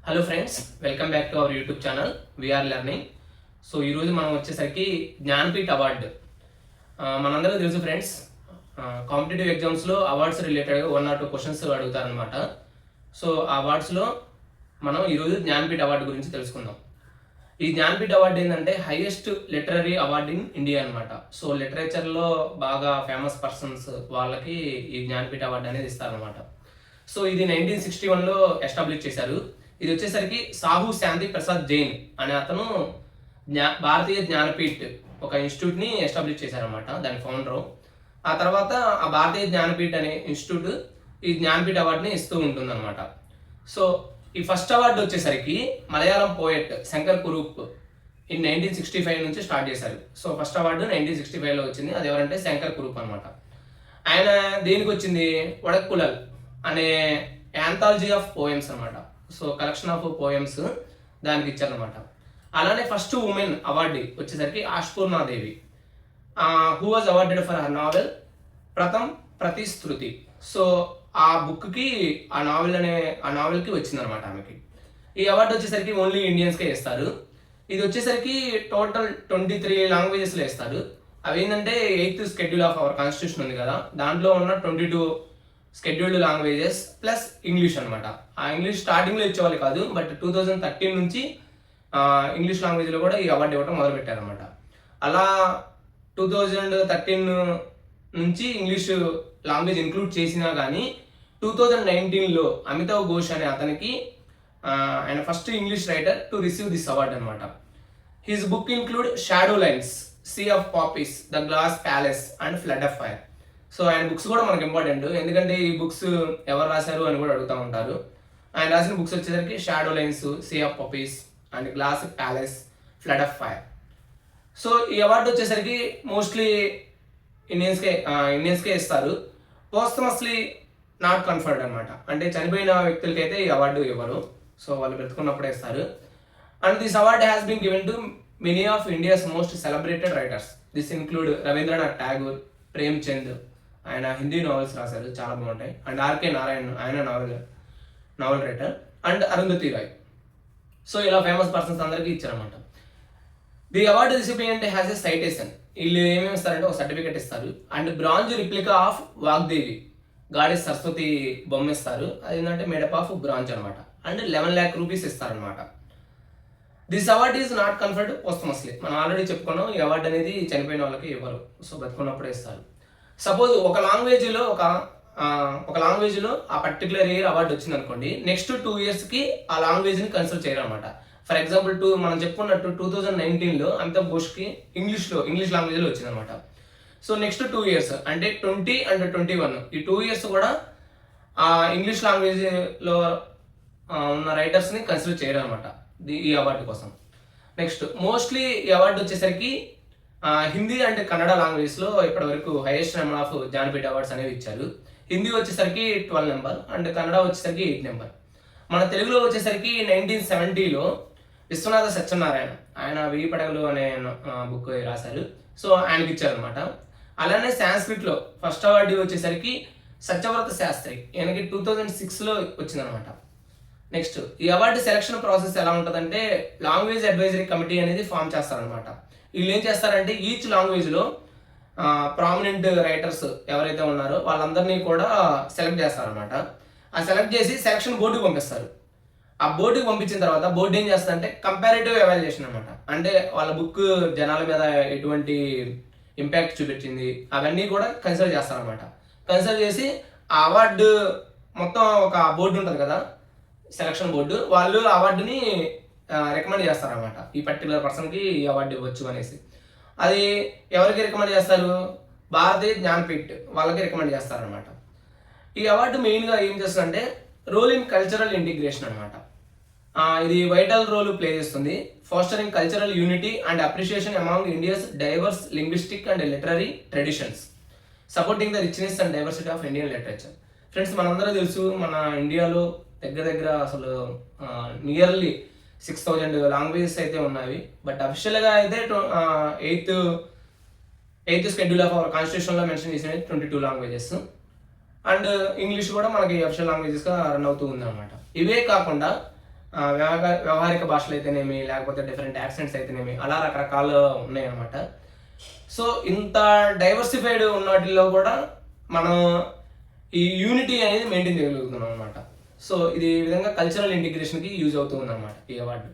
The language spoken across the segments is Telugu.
Hello friends, welcome back to our YouTube channel we are learning. So ఈరోజు మనం వచ్చేసరికి జ్ఞానపీఠ్ అవార్డు. మనందరూ తెలుసు ఫ్రెండ్స్, కాంపిటేటివ్ ఎగ్జామ్స్లో అవార్డ్స్ రిలేటెడ్గా 1 or 2 క్వశ్చన్స్ అడుగుతారనమాట. సో ఆ అవార్డ్స్లో మనం ఈరోజు జ్ఞానపీఠ్ అవార్డు గురించి తెలుసుకుందాం. ఈ జ్ఞానపీఠ్ అవార్డు ఏంటంటే highest literary award in India అనమాట. సో లిటరేచర్లో బాగా ఫేమస్ పర్సన్స్ వాళ్ళకి ఈ జ్ఞానపీఠ్ అవార్డు అనేది ఇస్తారనమాట. సో ఇది 1961లో ఎస్టాబ్లిష్ చేశారు. ఇది వచ్చేసరికి సాహు శాంతి ప్రసాద్ జైన్ అనే అతను భారతీయ జ్ఞానపీఠ్ ఒక ఇన్స్టిట్యూట్ని ఎస్టాబ్లిష్ చేశారనమాట, దాని ఫౌండరు. ఆ తర్వాత ఆ భారతీయ జ్ఞానపీఠ్ అనే ఇన్స్టిట్యూట్ ఈ జ్ఞానపీఠ్ అవార్డుని ఇస్తూ ఉంటుందన్నమాట. సో ఈ ఫస్ట్ అవార్డు వచ్చేసరికి మలయాళం పోయెట్ శంకర్ కురూప్ ఇన్ 1965 నుంచి స్టార్ట్ చేశారు. సో ఫస్ట్ అవార్డు 1965లో వచ్చింది. అది ఎవరంటే శంకర్ కురూప్ అనమాట. ఆయన దేనికి వచ్చింది, వడక్కులల్ అనే యాంథాలజీ ఆఫ్ పోయమ్స్ అనమాట. సో కలెక్షన్ ఆఫ్ పోయమ్స్ దానికి ఇచ్చారనమాట. అలానే ఫస్ట్ ఉమెన్ అవార్డు వచ్చేసరికి ఆష్పూర్ణాదేవి, who was awarded for her novel ప్రతిశ్రుతి. So ఆ బుక్కి ఆ నావెల్కి వచ్చిందనమాట ఆమెకి. ఈ అవార్డు వచ్చేసరికి ఓన్లీ ఇండియన్స్కే ఇస్తారు. ఇది వచ్చేసరికి టోటల్ 23 లాంగ్వేజెస్లో ఇస్తారు. అవి ఏంటంటే 8th schedule of our constitution ఉంది కదా, దాంట్లో ఉన్న 22 షెడ్యూల్డ్ లాంగ్వేజెస్ ప్లస్ ఇంగ్లీష్ అనమాట. ఆ ఇంగ్లీష్ స్టార్టింగ్లో ఇచ్చేవాళ్ళు కాదు, బట్ 2013 నుంచి ఇంగ్లీష్ లాంగ్వేజ్లో కూడా ఈ అవార్డు ఇవ్వడం మొదలుపెట్టారనమాట. అలా 2013 నుంచి ఇంగ్లీష్ లాంగ్వేజ్ ఇంక్లూడ్ చేసినా కానీ 2019లో అమితావ్ ఘోష్ అనే అతనికి ఆయన first English writer to receive this award అనమాట. His book include shadow lines, sea of poppies, the glass palace and flood of fire. So ఆయన బుక్స్ కూడా మనకు ఇంపార్టెంట్, ఎందుకంటే ఈ బుక్స్ ఎవరు రాశారు అని కూడా అడుగుతూ ఉంటారు. ఆయన రాసిన బుక్స్ వచ్చేసరికి shadow lines, sea of poppies and glass palace, flood of fire. So ఈ అవార్డు వచ్చేసరికి మోస్ట్లీ ఇండియన్స్కే ఇస్తారు. పోస్టమస్లీ నాట్ కన్ఫర్డ్ అనమాట, అంటే చనిపోయిన వ్యక్తులకైతే ఈ అవార్డు ఇవ్వరు. సో వాళ్ళు బ్రతుకున్నప్పుడే ఇస్తారు. And this award has been given to many of India's most celebrated writers. This include Rabindranath Tagore, Premchand, ఆయన హిందీ నావెల్స్ రాశారు, చాలా బాగుంటాయి. అండ్ ఆర్కే నారాయణ్, ఆయన novel writer. And Arundhati Roy. So ఇలా ఫేమస్ పర్సన్స్ అందరికీ ఇచ్చారనమాట. The award recipient has a citation. వీళ్ళు ఏమేమి ఇస్తారంటే ఒక సర్టిఫికేట్ ఇస్తారు. And bronze replica of Vagdevi, goddess Saraswati బొమ్మ ఇస్తారు. అది ఏంటంటే మేడప్ ఆఫ్ బ్రాంజ్ అనమాట. అండ్ 11 lakh rupees ఇస్తారనమాట. This award is not conferred posthumously. మనం ఆల్రెడీ చెప్పుకున్నాం, ఈ అవార్డు అనేది చనిపోయిన వాళ్ళకి ఇవ్వరు, సో బతుకున్నప్పుడే ఇస్తారు. సపోజ్ ఒక లాంగ్వేజ్లో ఆ పర్టికులర్ ఇయర్ అవార్డు వచ్చింది అనుకోండి, నెక్స్ట్ 2 yearsకి ఆ లాంగ్వేజ్ని కన్సిడర్ చేయరు అనమాట. ఫర్ ఎగ్జాంపుల్ మనం చెప్పుకున్నట్టు 2019లో అమితాబ్ ఘోష్కి ఇంగ్లీష్ లాంగ్వేజ్లో వచ్చిందనమాట. సో నెక్స్ట్ 2 years అంటే 20 and 21 ఈ 2 years కూడా ఆ ఇంగ్లీష్ లాంగ్వేజ్లో ఉన్న రైటర్స్ని కన్సిడర్ చేయరు అనమాట ఈ అవార్డు కోసం. నెక్స్ట్ మోస్ట్లీ ఈ అవార్డు వచ్చేసరికి హిందీ అండ్ కన్నడ లాంగ్వేజ్లో ఇప్పటి వరకు highest number of Jnanpith awards అనేవి ఇచ్చారు. హిందీ వచ్చేసరికి 12 నెంబర్ అండ్ కన్నడ వచ్చేసరికి 8 నెంబర్. మన తెలుగులో వచ్చేసరికి 1970లో విశ్వనాథ సత్యనారాయణ, ఆయన 1000 పడగలు అనే బుక్ రాశారు. సో ఆయనకి ఇచ్చారనమాట. అలానే సాంస్క్రిట్లో ఫస్ట్ అవార్డు వచ్చేసరికి సత్యవ్రత శాస్త్రి, ఈయనకి 2006లో వచ్చిందనమాట. నెక్స్ట్ ఈ అవార్డు సెలక్షన్ ప్రాసెస్ ఎలా ఉంటుందంటే లాంగ్వేజ్ అడ్వైజరీ కమిటీ అనేది ఫామ్ చేస్తారనమాట. వీళ్ళు ఏం చేస్తారంటే ఈచ్ లాంగ్వేజ్లో ప్రామినెంట్ రైటర్స్ ఎవరైతే ఉన్నారో వాళ్ళందరినీ కూడా సెలెక్ట్ చేస్తారనమాట. ఆ సెలెక్ట్ చేసి సెలక్షన్ బోర్డుకి పంపిస్తారు. ఆ బోర్డుకి పంపించిన తర్వాత బోర్డు ఏం చేస్తారంటే కంపారిటివ్ ఎవాల్యుయేషన్ అనమాట. అంటే వాళ్ళ బుక్ జనాల మీద ఎటువంటి ఇంపాక్ట్ చూపించింది అవన్నీ కూడా కన్సిడర్ చేస్తారనమాట. కన్సిడర్ చేసి ఆ అవార్డు మొత్తం ఒక బోర్డు ఉంటుంది కదా, సెలక్షన్ బోర్డు, వాళ్ళు అవార్డుని రికమెండ్ చేస్తారనమాట. ఈ పర్టికులర్ పర్సన్కి ఈ అవార్డు ఇవ్వచ్చు అనేసి. అది ఎవరికి రికమెండ్ చేస్తారు, భారతీయ జ్ఞానపీఠ్ వాళ్ళకి రికమెండ్ చేస్తారనమాట. ఈ అవార్డు మెయిన్గా ఏం చేస్తుందంటే రోల్ ఇన్ కల్చరల్ ఇంటిగ్రేషన్ అనమాట. ఇది వైటల్ రోల్ ప్లే చేస్తుంది. Fostering cultural unity and appreciation among India's divorce linguistic and literary traditions, supporting the richness and diversity of Indian literature. Friends, మనందరూ తెలుసు మన ఇండియాలో దగ్గర అసలు నియర్లీ 6000 లాంగ్వేజెస్ అయితే ఉన్నాయి. బట్ అఫిషియల్గా అయితే 8th షెడ్యూల్ ఆఫ్ అవర్ కాన్స్టిట్యూషన్లో మెన్షన్ చేసిన 22 లాంగ్వేజెస్. అండ్ ఇంగ్లీష్ కూడా మనకి అఫిషియల్ లాంగ్వేజెస్గా రన్ అవుతూ ఉంది అనమాట. ఇవే కాకుండా వ్యవహారిక భాషలు అయితేనేమి, లేకపోతే డిఫరెంట్ యాక్సెంట్స్ అయితేనేమి, అలా రకరకాలు ఉన్నాయన్నమాట. సో ఇంత డైవర్సిఫైడ్ ఉన్న వాటిల్లో కూడా మనం ఈ యూనిటీ అనేది మెయింటైన్ చేయగలుగుతున్నాం అనమాట. సో ఇది ఈ విధంగా కల్చరల్ ఇంటిగ్రేషన్కి యూజ్ అవుతుంది అనమాట ఈ అవార్డు.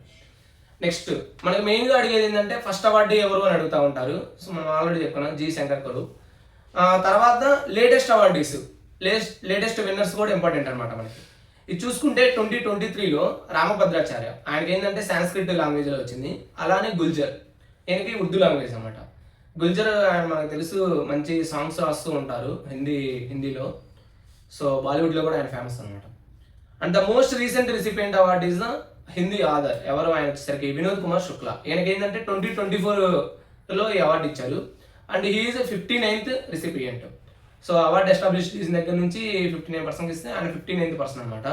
నెక్స్ట్ మనకి మెయిన్గా అడిగేది ఏంటంటే ఫస్ట్ అవార్డు ఎవరు అని అడుగుతూ ఉంటారు. సో మనం ఆల్రెడీ చెప్పుకున్నాం, జి శంకర్ కరు. తర్వాత లేటెస్ట్ అవార్డీస్, లేటెస్ట్ విన్నర్స్ కూడా ఇంపార్టెంట్ అనమాట మనకి. ఇది చూసుకుంటే 2023లో రామభద్రాచార్య, ఆయనకి ఏంటంటే సాంస్క్రిట్ లాంగ్వేజ్లో వచ్చింది. అలానే గుల్జర్, ఈయనకి ఉర్దూ లాంగ్వేజ్ అనమాట. గుల్జర్ ఆయన మనకు తెలుసు, మంచి సాంగ్స్ రాస్తూ ఉంటారు హిందీలో. సో బాలీవుడ్లో కూడా ఆయన ఫేమస్ అనమాట. And the most recent recipient award is the Hindi author. ఎవరు ఆయన వచ్చేసరికి వినోద్ కుమార్ శుక్లా. ఈయనకి ఏంటంటే 2024లో ఈ అవార్డు ఇచ్చారు. And he is 59th recipient. So award establish చేసిన దగ్గర నుంచి 59% ఇస్తే ఆయన 59th పర్సన్ అనమాట.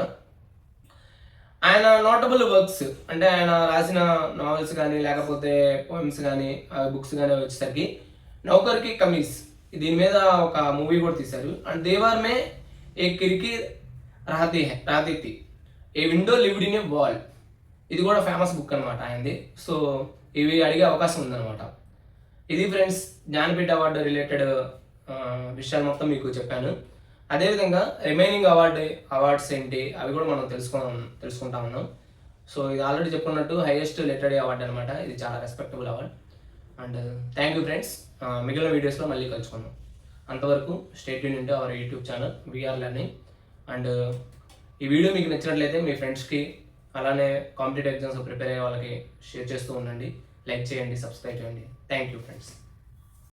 ఆయన నోటబుల్ వర్క్స్ అంటే ఆయన రాసిన నావెల్స్ కానీ, లేకపోతే పోయిమ్స్ కానీ, బుక్స్ కానీ వచ్చేసరికి నౌకర్కి కమీజ్, దీని మీద ఒక మూవీ కూడా తీశారు. అండ్ దేవార్ మే ఏ కిరికి రాతి a window lived in a wall, ఇది కూడా ఫేమస్ బుక్ అనమాట ఆయనది. సో ఇవి అడిగే అవకాశం ఉందన్నమాట. ఇది ఫ్రెండ్స్ జ్ఞానపీఠ అవార్డు రిలేటెడ్ విషయాలు మొత్తం మీకు చెప్పాను. అదేవిధంగా రిమైనింగ్ అవార్డ్స్ ఏంటి అవి కూడా మనం తెలుసుకుంటా ఉన్నాం. సో ఇది ఆల్రెడీ చెప్పుకున్నట్టు హైయెస్ట్ లిటరరీ అవార్డు అనమాట. ఇది చాలా respectable award. And thank you friends. మిగిలిన వీడియోస్లో మళ్ళీ కలుసుకుందాం. అంతవరకు stay tuned into our YouTube channel we are learning. And ఈ వీడియో మీకు నచ్చినట్లయితే మీ ఫ్రెండ్స్కి, అలానే కాంపిటేటివ్ ఎగ్జామ్స్ ప్రిపేర్ అయ్యే వాళ్ళకి షేర్ చేస్తూ ఉండండి. లైక్ చేయండి, సబ్స్క్రైబ్ చేయండి. Thank you friends.